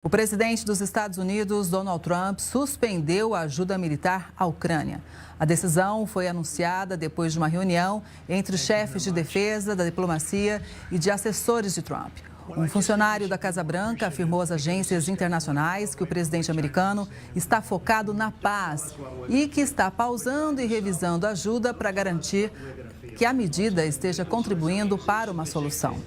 O presidente dos Estados Unidos, Donald Trump, suspendeu a ajuda militar à Ucrânia. A decisão foi anunciada depois de uma reunião entre chefes de defesa, da diplomacia e de assessores de Trump. Um funcionário da Casa Branca afirmou às agências internacionais que o presidente americano está focado na paz e que está pausando e revisando a ajuda para garantir que a medida esteja contribuindo para uma solução.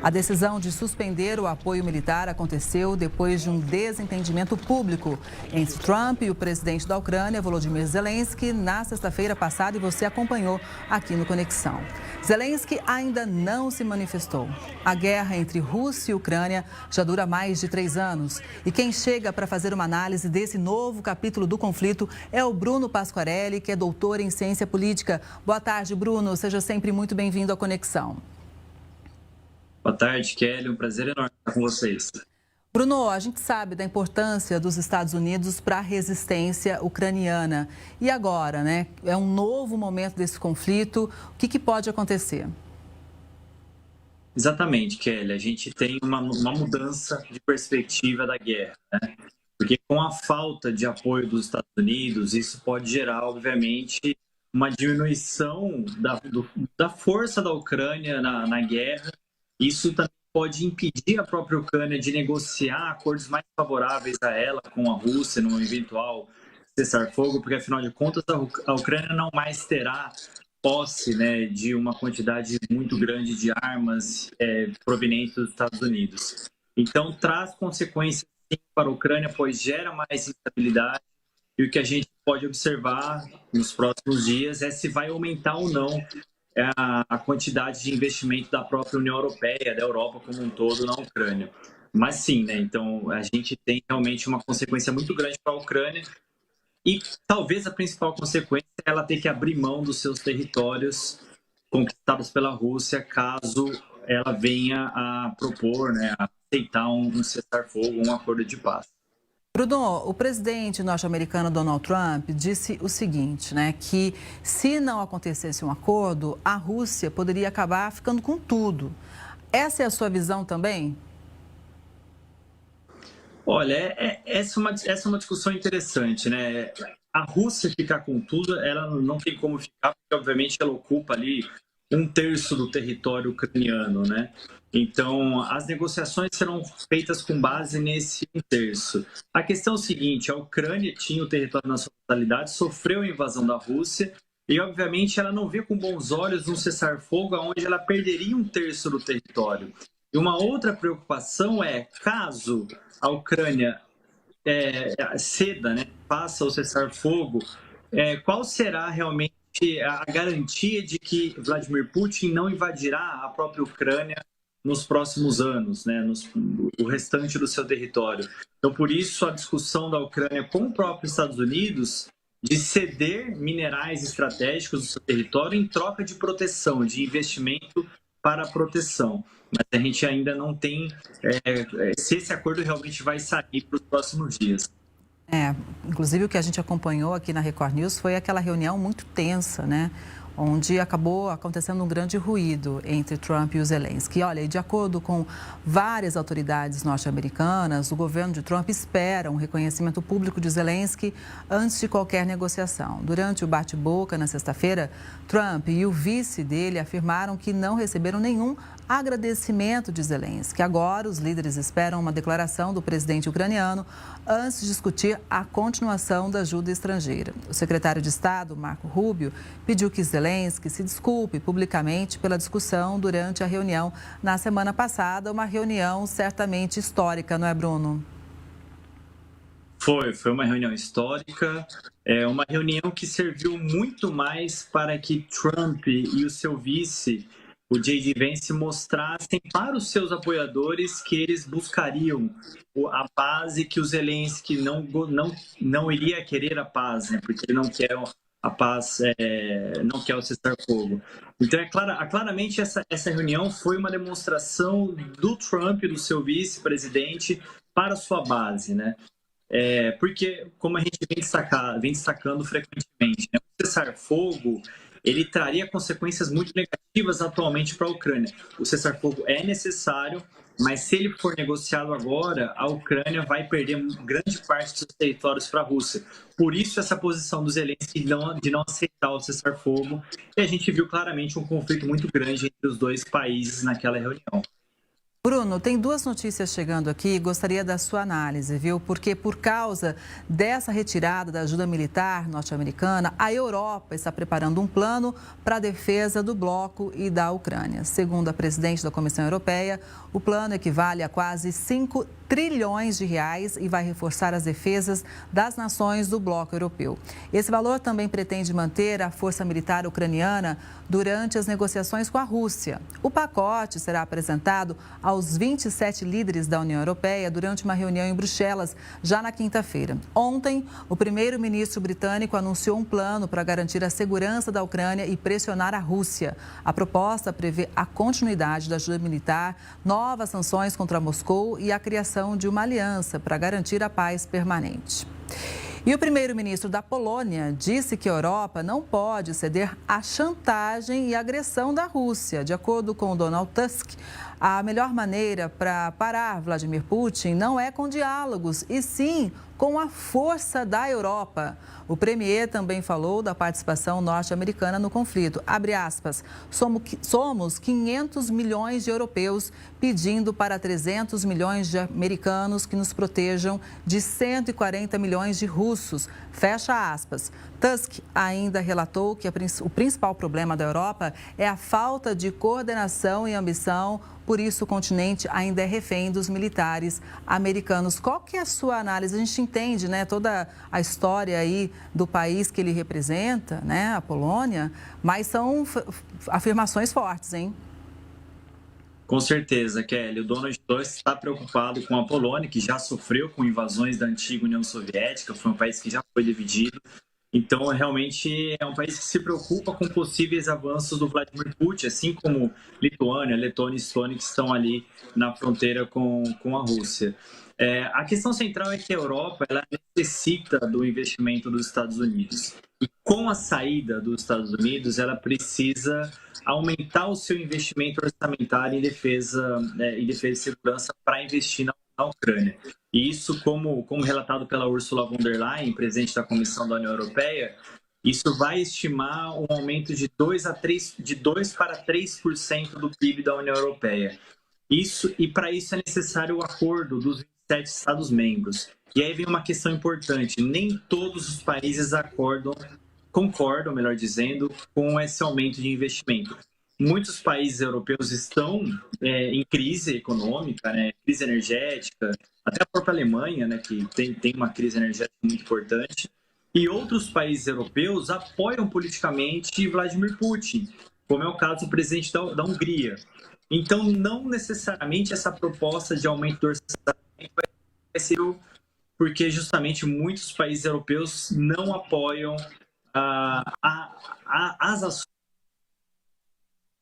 A decisão de suspender o apoio militar aconteceu depois de um desentendimento público entre Trump e o presidente da Ucrânia, Volodymyr Zelensky, na sexta-feira passada, e você acompanhou aqui no Conexão. Zelensky ainda não se manifestou. A guerra entre Rússia e Ucrânia já dura mais de 3 anos. E quem chega para fazer uma análise desse novo capítulo do conflito é o Bruno Pasquarelli, que é doutor em ciência política. Boa tarde, Bruno. Seja sempre muito bem-vindo à Conexão. Boa tarde, Kelly. Um prazer enorme estar com vocês. Bruno, a gente sabe da importância dos Estados Unidos para a resistência ucraniana. E agora, né? É um novo momento desse conflito. O que pode acontecer? Exatamente, Kelly. A gente tem uma mudança de perspectiva da guerra, né? Porque com a falta de apoio dos Estados Unidos, isso pode gerar, obviamente, uma diminuição da força da Ucrânia na guerra. Isso também pode impedir a própria Ucrânia de negociar acordos mais favoráveis a ela com a Rússia num eventual cessar-fogo, porque, afinal de contas, a Ucrânia não mais terá posse, né, de uma quantidade muito grande de armas provenientes dos Estados Unidos. Então, traz consequências sim, para a Ucrânia, pois gera mais instabilidade. E o que a gente pode observar nos próximos dias é se vai aumentar ou não a quantidade de investimento da própria União Europeia, da Europa como um todo na Ucrânia. Mas sim, né? Então a gente tem realmente uma consequência muito grande para a Ucrânia e talvez a principal consequência é ela ter que abrir mão dos seus territórios conquistados pela Rússia caso ela venha a propor, né, a aceitar um cessar-fogo, um acordo de paz. Bruno, o presidente norte-americano Donald Trump disse o seguinte, né, que se não acontecesse um acordo, a Rússia poderia acabar ficando com tudo. Essa é a sua visão também? Olha, essa é uma discussão interessante, né? A Rússia ficar com tudo, ela não tem como ficar, porque obviamente ela ocupa ali 1/3 do território ucraniano, né? Então, as negociações serão feitas com base nesse 1/3. A questão é o seguinte, a Ucrânia tinha o território na sua totalidade, sofreu a invasão da Rússia e, obviamente, ela não vê com bons olhos um cessar-fogo onde ela perderia 1/3 do território. E uma outra preocupação é, caso a Ucrânia ceda, né, faça o cessar-fogo, qual será realmente a garantia de que Vladimir Putin não invadirá a própria Ucrânia nos próximos anos, né, o restante do seu território. Então, por isso, a discussão da Ucrânia com o próprio Estados Unidos de ceder minerais estratégicos do seu território em troca de proteção, de investimento para a proteção. Mas a gente ainda não tem se esse acordo realmente vai sair para os próximos dias. Inclusive o que a gente acompanhou aqui na Record News foi aquela reunião muito tensa, né? Onde acabou acontecendo um grande ruído entre Trump e o Zelensky. Olha, e de acordo com várias autoridades norte-americanas, o governo de Trump espera um reconhecimento público de Zelensky antes de qualquer negociação. Durante o bate-boca na sexta-feira, Trump e o vice dele afirmaram que não receberam nenhum agradecimento de Zelensky. Agora, os líderes esperam uma declaração do presidente ucraniano antes de discutir a continuação da ajuda estrangeira. O secretário de Estado, Marco Rubio, pediu que Zelensky se desculpe publicamente pela discussão durante a reunião na semana passada, uma reunião certamente histórica, não é, Bruno? Foi uma reunião histórica, uma reunião que serviu muito mais para que Trump e o seu vice, o J.D. Vance, mostrassem para os seus apoiadores que eles buscariam a paz e que o Zelensky não iria querer a paz, né? Porque ele não quer a paz, não quer o cessar-fogo. Então, claramente, essa reunião foi uma demonstração do Trump, do seu vice-presidente, para a sua base, né? Porque, como a gente vem destacando frequentemente, né? O cessar-fogo ele traria consequências muito negativas atualmente para a Ucrânia. O cessar-fogo é necessário, mas se ele for negociado agora, a Ucrânia vai perder grande parte dos territórios para a Rússia. Por isso, essa posição do Zelensky de não aceitar o cessar-fogo, e a gente viu claramente um conflito muito grande entre os dois países naquela reunião. Bruno, tem duas notícias chegando aqui, gostaria da sua análise, viu? Porque por causa dessa retirada da ajuda militar norte-americana, a Europa está preparando um plano para a defesa do bloco e da Ucrânia. Segundo a presidente da Comissão Europeia, o plano equivale a quase 5 trilhões de reais e vai reforçar as defesas das nações do bloco europeu. Esse valor também pretende manter a força militar ucraniana durante as negociações com a Rússia. O pacote será apresentado aos 27 líderes da União Europeia durante uma reunião em Bruxelas, já na quinta-feira. Ontem, o primeiro-ministro britânico anunciou um plano para garantir a segurança da Ucrânia e pressionar a Rússia. A proposta prevê a continuidade da ajuda militar, novas sanções contra Moscou e a criação de uma aliança para garantir a paz permanente. E o primeiro-ministro da Polônia disse que a Europa não pode ceder à chantagem e agressão da Rússia. De acordo com Donald Tusk, a melhor maneira para parar Vladimir Putin não é com diálogos, e sim com a força da Europa. O premier também falou da participação norte-americana no conflito. Abre aspas, somos 500 milhões de europeus pedindo para 300 milhões de americanos que nos protejam de 140 milhões de russos. Fecha aspas. Tusk ainda relatou que o principal problema da Europa é a falta de coordenação e ambição. Por isso, o continente ainda é refém dos militares americanos. Qual que é a sua análise? A gente entende, né, toda a história aí do país que ele representa, né, a Polônia, mas são afirmações fortes, hein? Com certeza, Kelly. O Donald Tusk está preocupado com a Polônia, que já sofreu com invasões da antiga União Soviética, foi um país que já foi dividido. Então, realmente, é um país que se preocupa com possíveis avanços do Vladimir Putin, assim como Lituânia, Letônia e Estônia, que estão ali na fronteira com a Rússia. A questão central é que a Europa ela necessita do investimento dos Estados Unidos. E com a saída dos Estados Unidos, ela precisa aumentar o seu investimento orçamentário em defesa e segurança para investir na Ucrânia. E isso, como relatado pela Ursula von der Leyen, presidente da Comissão da União Europeia, isso vai estimar um aumento de 2 para 3% do PIB da União Europeia. E para isso é necessário o acordo dos 27 Estados-membros. E aí vem uma questão importante, nem todos os países concordam, melhor dizendo, com esse aumento de investimento. Muitos países europeus estão em crise econômica, né, crise energética, até a própria Alemanha, né, que tem uma crise energética muito importante, e outros países europeus apoiam politicamente Vladimir Putin, como é o caso do presidente da Hungria. Então, não necessariamente essa proposta de aumento do orçamento vai ser porque justamente muitos países europeus não apoiam as ações.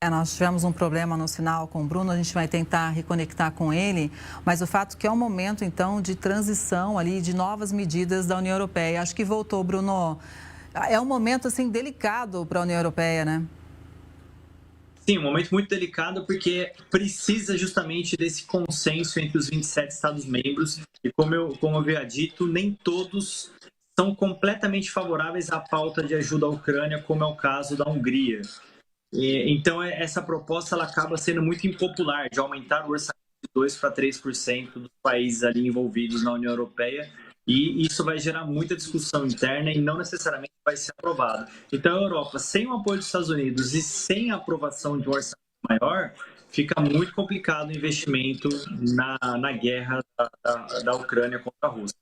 Nós tivemos um problema no sinal com o Bruno, a gente vai tentar reconectar com ele, mas o fato que é um momento, então, de transição ali, de novas medidas da União Europeia. Acho que voltou, Bruno. É um momento, assim, delicado para a União Europeia, né? Sim, um momento muito delicado porque precisa justamente desse consenso entre os 27 Estados-membros e, como eu havia dito, nem todos são completamente favoráveis à pauta de ajuda à Ucrânia, como é o caso da Hungria. Então, essa proposta ela acaba sendo muito impopular, de aumentar o orçamento de 2 para 3% dos países ali envolvidos na União Europeia, e isso vai gerar muita discussão interna e não necessariamente vai ser aprovado. Então, a Europa, sem o apoio dos Estados Unidos e sem a aprovação de um orçamento maior, fica muito complicado o investimento na guerra da Ucrânia contra a Rússia.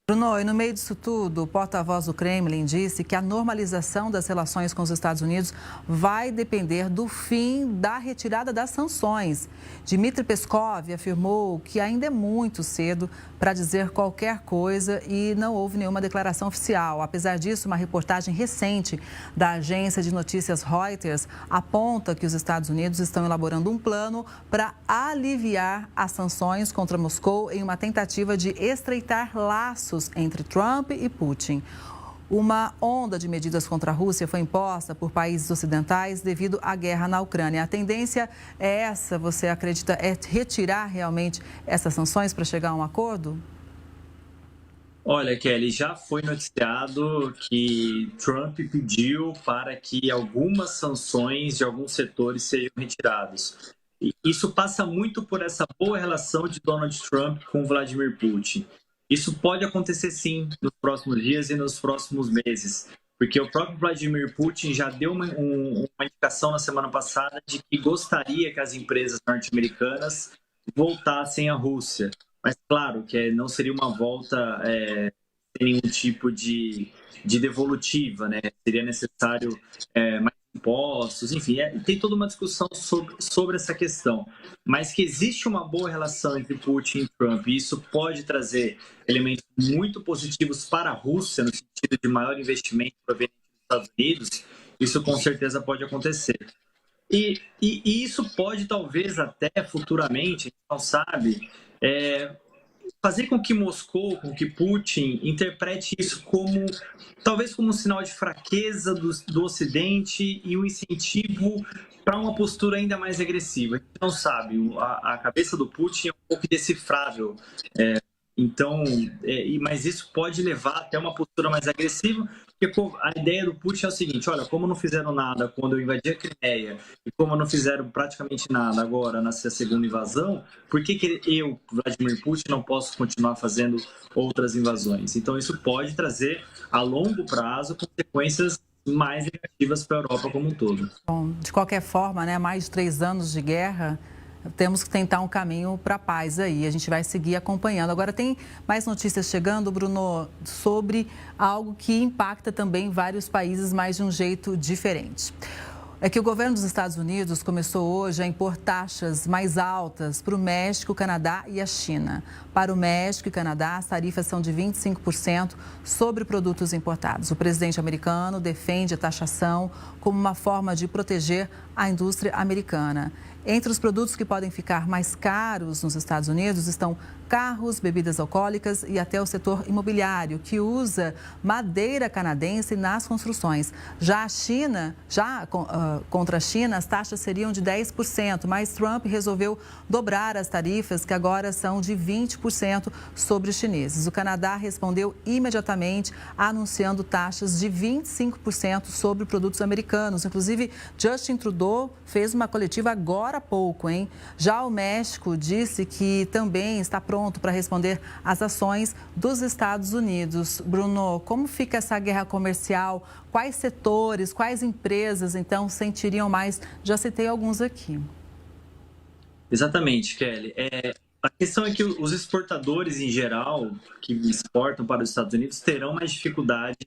Bruno, e no meio disso tudo, o porta-voz do Kremlin disse que a normalização das relações com os Estados Unidos vai depender do fim da retirada das sanções. Dmitry Peskov afirmou que ainda é muito cedo para dizer qualquer coisa e não houve nenhuma declaração oficial. Apesar disso, uma reportagem recente da agência de notícias Reuters aponta que os Estados Unidos estão elaborando um plano para aliviar as sanções contra Moscou em uma tentativa de estreitar laços entre Trump e Putin. Uma onda de medidas contra a Rússia foi imposta por países ocidentais devido à guerra na Ucrânia. A tendência é essa, você acredita, é retirar realmente essas sanções para chegar a um acordo? Olha, Kelly, já foi noticiado que Trump pediu para que algumas sanções de alguns setores sejam retiradas. E isso passa muito por essa boa relação de Donald Trump com Vladimir Putin. Isso pode acontecer sim nos próximos dias e nos próximos meses, porque o próprio Vladimir Putin já deu uma indicação na semana passada de que gostaria que as empresas norte-americanas voltassem à Rússia. Mas claro que não seria uma volta sem nenhum tipo de devolutiva, né? Seria necessário mais impostos, enfim, tem toda uma discussão sobre essa questão. Mas que existe uma boa relação entre Putin e Trump, e isso pode trazer elementos muito positivos para a Rússia, no sentido de maior investimento proveniente dos Estados Unidos, isso com certeza pode acontecer. E isso pode, talvez, até futuramente, a gente não sabe, fazer com que Moscou, com que Putin interprete isso como, talvez como um sinal de fraqueza do Ocidente e um incentivo para uma postura ainda mais agressiva. A gente não sabe, a cabeça do Putin é um pouco indecifrável. Então, mas isso pode levar até uma postura mais agressiva, porque a ideia do Putin é o seguinte: olha, como não fizeram nada quando eu invadi a Crimeia e como não fizeram praticamente nada agora nessa segunda invasão, por que eu, Vladimir Putin, não posso continuar fazendo outras invasões? Então, isso pode trazer, a longo prazo, consequências mais negativas para a Europa como um todo. Bom, de qualquer forma, né, mais de 3 anos de guerra, temos que tentar um caminho para a paz aí. A gente vai seguir acompanhando. Agora, tem mais notícias chegando, Bruno, sobre algo que impacta também vários países, mas de um jeito diferente. É que o governo dos Estados Unidos começou hoje a impor taxas mais altas para o México, o Canadá e a China. Para o México e Canadá, as tarifas são de 25% sobre produtos importados. O presidente americano defende a taxação como uma forma de proteger a indústria americana. Entre os produtos que podem ficar mais caros nos Estados Unidos estão carros, bebidas alcoólicas e até o setor imobiliário, que usa madeira canadense nas construções. Contra a China, as taxas seriam de 10%, mas Trump resolveu dobrar as tarifas, que agora são de 20% sobre os chineses. O Canadá respondeu imediatamente, anunciando taxas de 25% sobre produtos americanos. Inclusive, Justin Trudeau fez uma coletiva agora há pouco, hein? Já o México disse que também está pronto para responder às ações dos Estados Unidos. Bruno, como fica essa guerra comercial? Quais setores, quais empresas, então, sentiriam mais? Já citei alguns aqui. Exatamente, Kelly. A questão é que os exportadores, em geral, que exportam para os Estados Unidos, terão mais dificuldade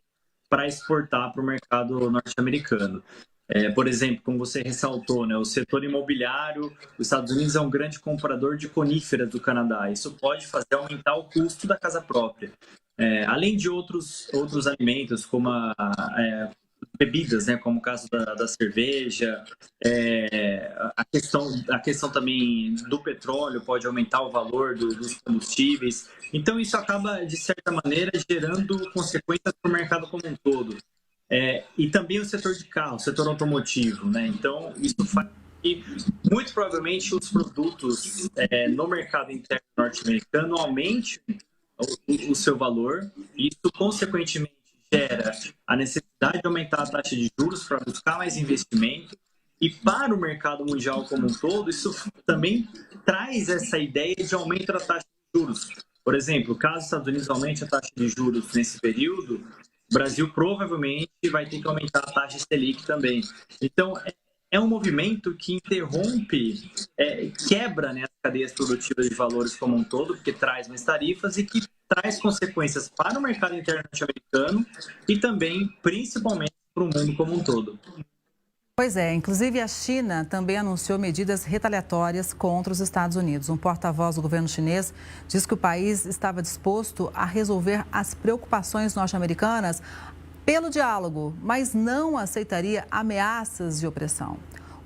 para exportar para o mercado norte-americano. Por exemplo, como você ressaltou, né, o setor imobiliário, os Estados Unidos é um grande comprador de coníferas do Canadá. Isso pode fazer aumentar o custo da casa própria. Além de outros alimentos, como bebidas, né, como o caso da cerveja, a questão também do petróleo pode aumentar o valor dos combustíveis. Então, isso acaba, de certa maneira, gerando consequências para o mercado como um todo. E também o setor de carro, o setor automotivo, né? Então, isso faz que, muito provavelmente, os produtos no mercado interno norte-americano aumentem o seu valor. Isso, consequentemente, gera a necessidade de aumentar a taxa de juros para buscar mais investimento. E para o mercado mundial como um todo, isso também traz essa ideia de aumento da taxa de juros. Por exemplo, caso os Estados Unidos aumente a taxa de juros nesse período, o Brasil provavelmente vai ter que aumentar a taxa Selic também. Então, é um movimento que interrompe, quebra, né, as cadeias produtivas de valores como um todo, porque traz mais tarifas e que traz consequências para o mercado interno norte-americano e também, principalmente, para o mundo como um todo. Pois é, inclusive a China também anunciou medidas retaliatórias contra os Estados Unidos. Um porta-voz do governo chinês diz que o país estava disposto a resolver as preocupações norte-americanas pelo diálogo, mas não aceitaria ameaças de opressão.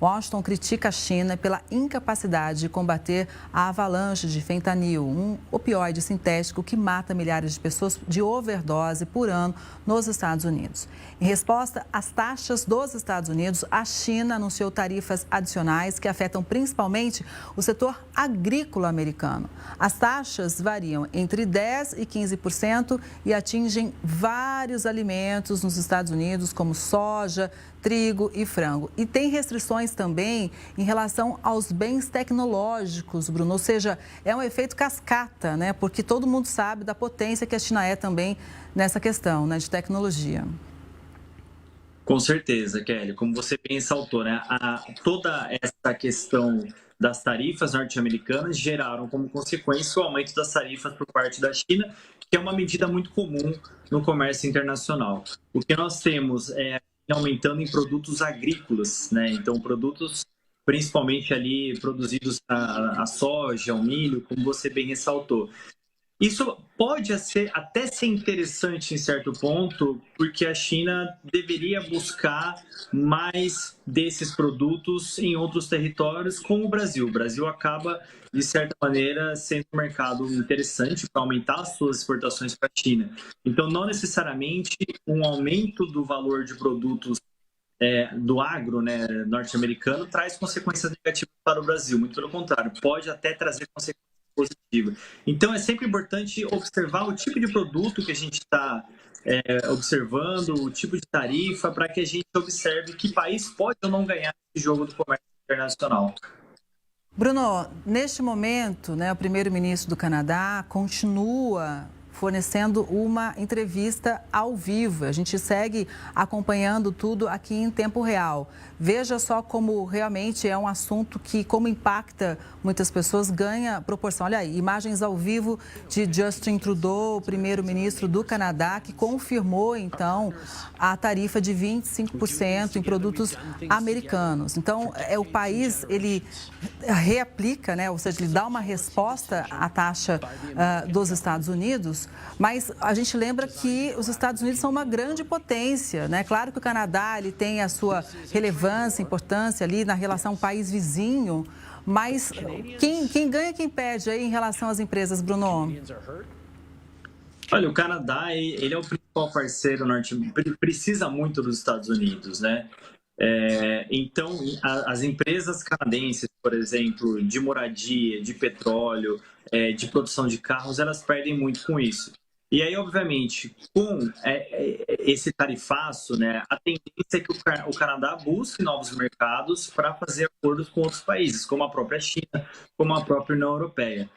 Washington critica a China pela incapacidade de combater a avalanche de fentanil, um opioide sintético que mata milhares de pessoas de overdose por ano nos Estados Unidos. Em resposta às taxas dos Estados Unidos, a China anunciou tarifas adicionais que afetam principalmente o setor agrícola americano. As taxas variam entre 10% e 15% e atingem vários alimentos nos Estados Unidos, como soja, trigo e frango. E tem restrições também em relação aos bens tecnológicos, Bruno. Ou seja, é um efeito cascata, né? Porque todo mundo sabe da potência que a China é também nessa questão, né, de tecnologia. Com certeza, Kelly. Como você bem ressaltou, né? Toda essa questão das tarifas norte-americanas geraram como consequência o aumento das tarifas por parte da China, que é uma medida muito comum no comércio internacional. O que nós temos é aumentando em produtos agrícolas, né? Então, produtos principalmente ali produzidos a soja, o milho, como você bem ressaltou. Isso pode até ser interessante em certo ponto, porque a China deveria buscar mais desses produtos em outros territórios, como o Brasil. O Brasil acaba, de certa maneira, sendo um mercado interessante para aumentar as suas exportações para a China. Então, não necessariamente um aumento do valor de produtos do agro, né, norte-americano traz consequências negativas para o Brasil. Muito pelo contrário, pode até trazer consequências positiva. Então, é sempre importante observar o tipo de produto que a gente está observando, o tipo de tarifa, para que a gente observe que país pode ou não ganhar esse jogo do comércio internacional. Bruno, neste momento, né, o primeiro-ministro do Canadá continua fornecendo uma entrevista ao vivo. A gente segue acompanhando tudo aqui em tempo real. Veja só como realmente é um assunto que, como impacta muitas pessoas, ganha proporção. Olha aí, imagens ao vivo de Justin Trudeau, o primeiro-ministro do Canadá, que confirmou, então, a tarifa de 25% em produtos americanos. Então, o país, ele reaplica, né? Ou seja, ele dá uma resposta à taxa dos Estados Unidos, mas a gente lembra que os Estados Unidos são uma grande potência, né? Claro que o Canadá ele tem a sua relevância, importância ali na relação país vizinho, mas quem ganha, quem perde aí em relação às empresas, Bruno? Olha, o Canadá, ele é o principal parceiro norte-americano, precisa muito dos Estados Unidos, né? Então, as empresas canadenses, por exemplo, de moradia, de petróleo, de produção de carros, elas perdem muito com isso. E aí, obviamente, com esse tarifaço, né, a tendência é que o Canadá busque novos mercados para fazer acordos com outros países, como a própria China, como a própria União Europeia.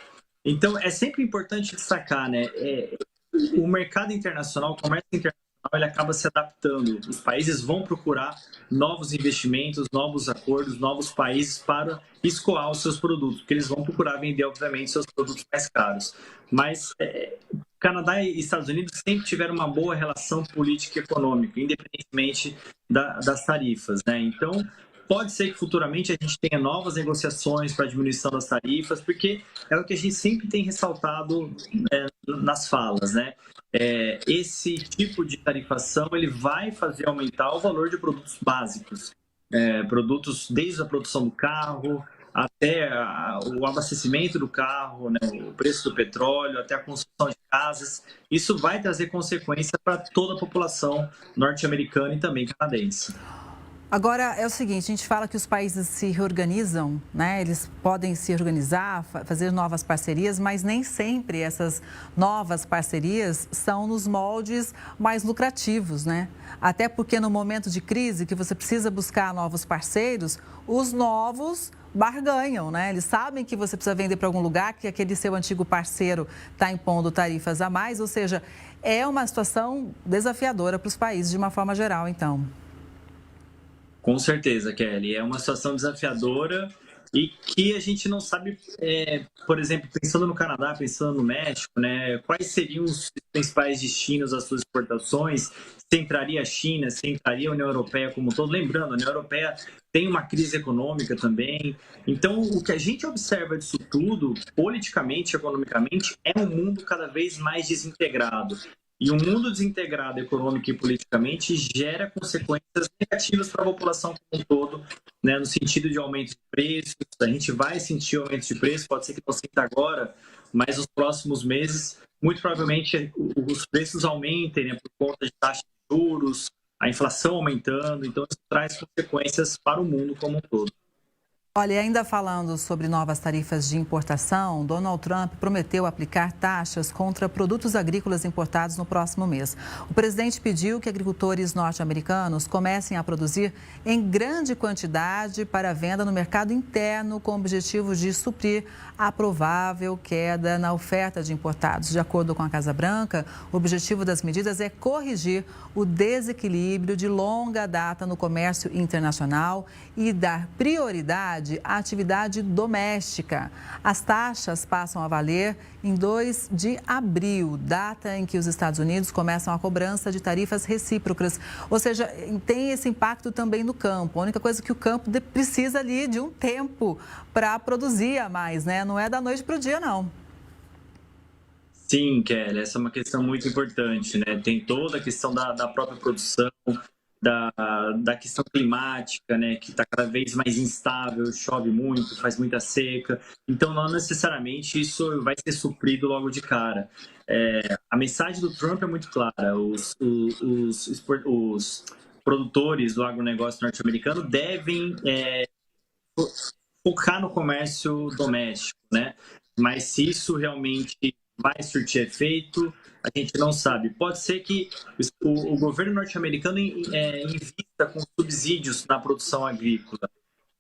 Então, é sempre importante destacar, né, o mercado internacional, o comércio internacional, ele acaba se adaptando. Os países vão procurar novos investimentos, novos acordos, novos países para escoar os seus produtos, porque eles vão procurar vender, obviamente, seus produtos mais caros. Mas Canadá e Estados Unidos sempre tiveram uma boa relação política e econômica, independentemente das tarifas, né? Então, pode ser que futuramente a gente tenha novas negociações para a diminuição das tarifas, porque é o que a gente sempre tem ressaltado nas falas, né? Esse tipo de tarifação ele vai fazer aumentar o valor de produtos básicos, produtos desde a produção do carro até o abastecimento do carro, né? O preço do petróleo, até a construção de casas. Isso vai trazer consequência para toda a população norte-americana e também canadense. Agora, é o seguinte, a gente fala que os países se reorganizam, né? Eles podem se organizar, fazer novas parcerias, mas nem sempre essas novas parcerias são nos moldes mais lucrativos, né? Até porque no momento de crise, que você precisa buscar novos parceiros, os novos barganham, né? Eles sabem que você precisa vender para algum lugar, que aquele seu antigo parceiro está impondo tarifas a mais, ou seja, é uma situação desafiadora para os países de uma forma geral, então. Com certeza, Kelly. É uma situação desafiadora e que a gente não sabe, por exemplo, pensando no Canadá, pensando no México, né, quais seriam os principais destinos das suas exportações, se entraria a China, se entraria a União Europeia como um todo. Lembrando, a União Europeia tem uma crise econômica também. Então, o que a gente observa disso tudo, politicamente, economicamente, é um mundo cada vez mais desintegrado. E um mundo desintegrado econômico e politicamente gera consequências negativas para a população como um todo, né, no sentido de aumento de preços. A gente vai sentir aumento de preço, pode ser que não sinta agora, mas nos próximos meses, muito provavelmente os preços aumentem, né, por conta de taxas de juros, a inflação aumentando. Então, isso traz consequências para o mundo como um todo. Olha, e ainda falando sobre novas tarifas de importação, Donald Trump prometeu aplicar taxas contra produtos agrícolas importados no próximo mês. O presidente pediu que agricultores norte-americanos comecem a produzir em grande quantidade para venda no mercado interno, com o objetivo de suprir a provável queda na oferta de importados. De acordo com a Casa Branca, o objetivo das medidas é corrigir o desequilíbrio de longa data no comércio internacional e dar prioridade à atividade doméstica. As taxas passam a valer em 2 de abril, data em que os Estados Unidos começam a cobrança de tarifas recíprocas. Ou seja, tem esse impacto também no campo. A única coisa que o campo precisa ali de um tempo para produzir a mais, né? Não é da noite para o dia, não. Sim, Kelly, essa é uma questão muito importante, né? Tem toda a questão da própria produção, da questão climática, né, que está cada vez mais instável, chove muito, faz muita seca, então não necessariamente isso vai ser suprido logo de cara. A mensagem do Trump é muito clara: os produtores do agronegócio norte-americano devem focar no comércio doméstico, né? Mas se isso realmente vai surtir efeito, a gente não sabe. Pode ser que o governo norte-americano invista com subsídios na produção agrícola.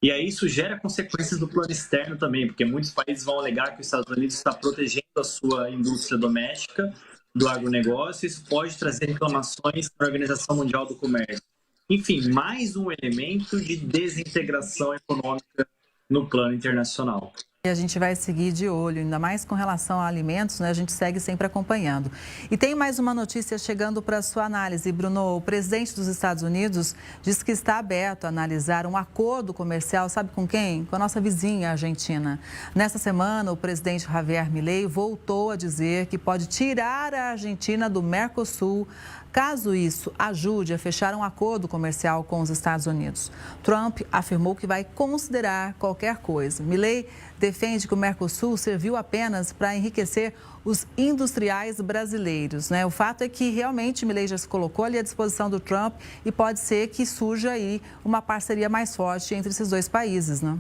E aí isso gera consequências do plano externo também, porque muitos países vão alegar que os Estados Unidos está protegendo a sua indústria doméstica do agronegócio. Isso pode trazer reclamações para a Organização Mundial do Comércio. Enfim, mais um elemento de desintegração econômica no plano internacional. E a gente vai seguir de olho, ainda mais com relação a alimentos, né? A gente segue sempre acompanhando. E tem mais uma notícia chegando para a sua análise, Bruno. O presidente dos Estados Unidos diz que está aberto a analisar um acordo comercial, sabe com quem? Com a nossa vizinha, a Argentina. Nessa semana, o presidente Javier Milei voltou a dizer que pode tirar a Argentina do Mercosul, caso isso ajude a fechar um acordo comercial com os Estados Unidos. Trump afirmou que vai considerar qualquer coisa. Milei defende que o Mercosul serviu apenas para enriquecer os industriais brasileiros, né? O fato é que realmente Milei já se colocou ali à disposição do Trump e pode ser que surja aí uma parceria mais forte entre esses dois países, né?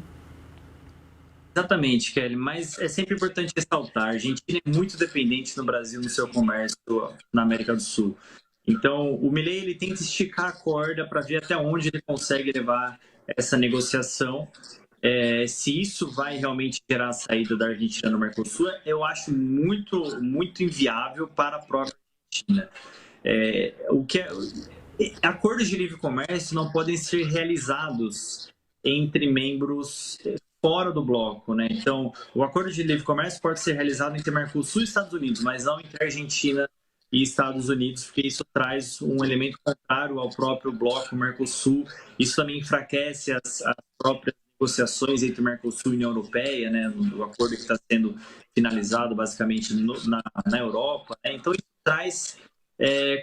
Exatamente, Kelly, mas é sempre importante ressaltar: a Argentina é muito dependente no Brasil no seu comércio na América do Sul. Então, o Milei ele tenta esticar a corda para ver até onde ele consegue levar essa negociação. Se isso vai realmente gerar a saída da Argentina no Mercosul, eu acho muito, muito inviável para a própria Argentina. Acordos de livre comércio não podem ser realizados entre membros fora do bloco, né? Então, o acordo de livre comércio pode ser realizado entre Mercosul e Estados Unidos, mas não entre Argentina e Estados Unidos, porque isso traz um elemento contrário ao próprio bloco Mercosul. Isso também enfraquece as próprias negociações entre Mercosul e União Europeia, né, no acordo que está sendo finalizado basicamente na Europa, né? Então isso traz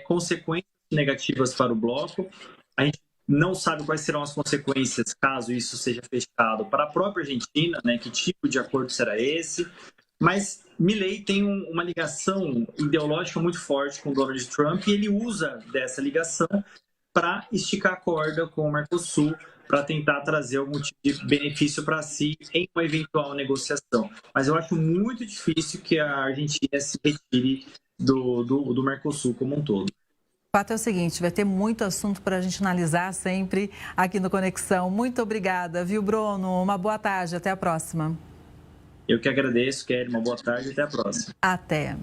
consequências negativas para o bloco. A gente não sabe quais serão as consequências caso isso seja fechado para a própria Argentina, né? Que tipo de acordo será esse? Mas Milei tem uma ligação ideológica muito forte com Donald Trump e ele usa dessa ligação para esticar a corda com o Mercosul, para tentar trazer algum tipo de benefício para si em uma eventual negociação. Mas eu acho muito difícil que a Argentina se retire do Mercosul como um todo. O fato é o seguinte, vai ter muito assunto para a gente analisar sempre aqui no Conexão. Muito obrigada, viu, Bruno? Uma boa tarde, até a próxima. Eu que agradeço, Kelly. Uma boa tarde e até a próxima. Até.